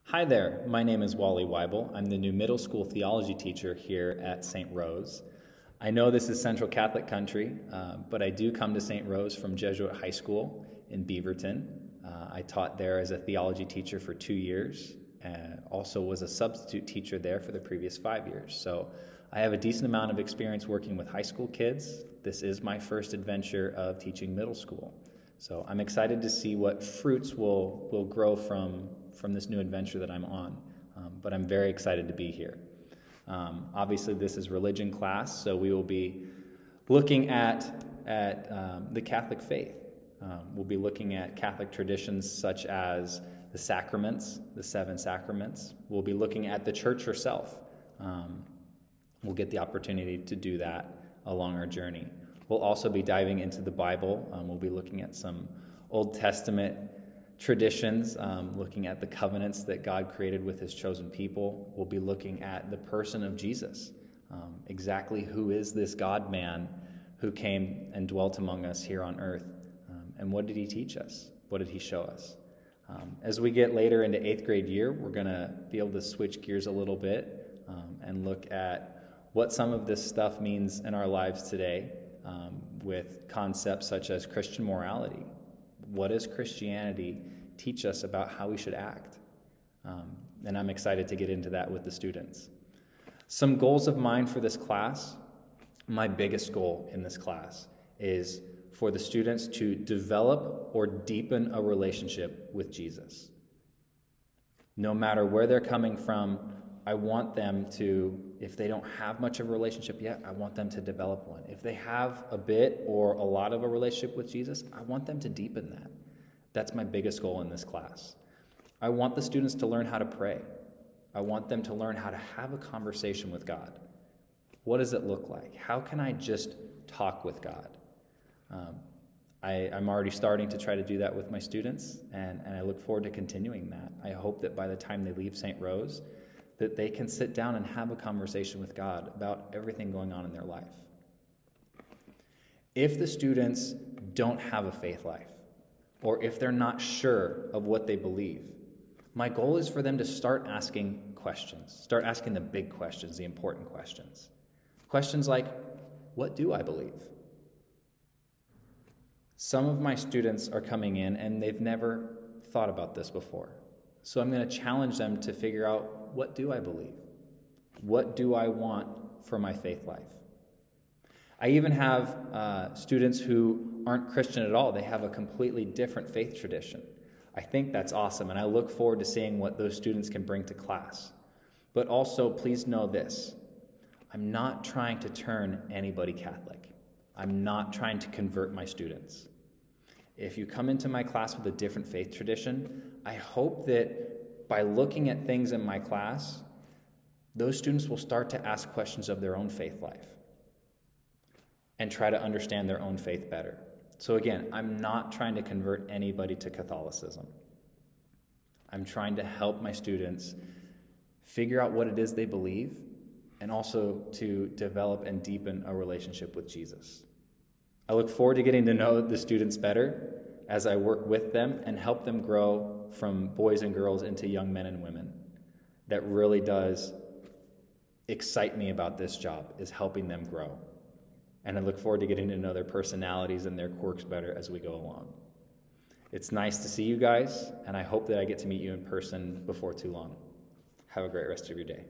Hi there, my name is Wally Weibel. I'm the new middle school theology teacher here at St. Rose. I know this is Central Catholic country, but I do come to St. Rose from Jesuit High School in Beaverton. I taught there as a theology teacher for 2 years, and also was a substitute teacher there for the previous 5 years. So I have a decent amount of experience working with high school kids. This is my first adventure of teaching middle school. So I'm excited to see what fruits will grow from this new adventure that I'm on, but I'm very excited to be here. Obviously, this is religion class, so we will be looking at the Catholic faith. We'll be looking at Catholic traditions such as the sacraments, the 7 sacraments. We'll be looking at the church herself. We'll get the opportunity to do that along our journey. We'll also be diving into the Bible. We'll be looking at some Old Testament traditions, looking at the covenants that God created with his chosen people. We'll be looking at the person of Jesus, exactly who is this God-man who came and dwelt among us here on earth, and what did he teach us? What did he show us? As we get later into 8th grade year, we're going to be able to switch gears a little bit and look at what some of this stuff means in our lives today, with concepts such as Christian morality. What does Christianity teach us about how we should act? And I'm excited to get into that with the students. Some goals of mine for this class, my biggest goal in this class is for the students to develop or deepen a relationship with Jesus. No matter where they're coming from, I want them to, if they don't have much of a relationship yet, I want them to develop one. If they have a bit or a lot of a relationship with Jesus, I want them to deepen that. That's my biggest goal in this class. I want the students to learn how to pray. I want them to learn how to have a conversation with God. What does it look like? How can I just talk with God? I'm already starting to try to do that with my students, and I look forward to continuing that. I hope that by the time they leave St. Rose, that they can sit down and have a conversation with God about everything going on in their life. If the students don't have a faith life, or if they're not sure of what they believe, my goal is for them to start asking questions, start asking the big questions, the important questions. Questions like, what do I believe? Some of my students are coming in and they've never thought about this before. So I'm going to challenge them to figure out, what do I believe? What do I want for my faith life? I even have students who aren't Christian at all. They have a completely different faith tradition. I think that's awesome, and I look forward to seeing what those students can bring to class. But also, please know this. I'm not trying to turn anybody Catholic. I'm not trying to convert my students. If you come into my class with a different faith tradition, I hope that by looking at things in my class, those students will start to ask questions of their own faith life and try to understand their own faith better. So again, I'm not trying to convert anybody to Catholicism. I'm trying to help my students figure out what it is they believe and also to develop and deepen a relationship with Jesus. I look forward to getting to know the students better as I work with them and help them grow from boys and girls into young men and women. That really does excite me about this job, is helping them grow. And I look forward to getting to know their personalities and their quirks better as we go along. It's nice to see you guys, and I hope that I get to meet you in person before too long. Have a great rest of your day.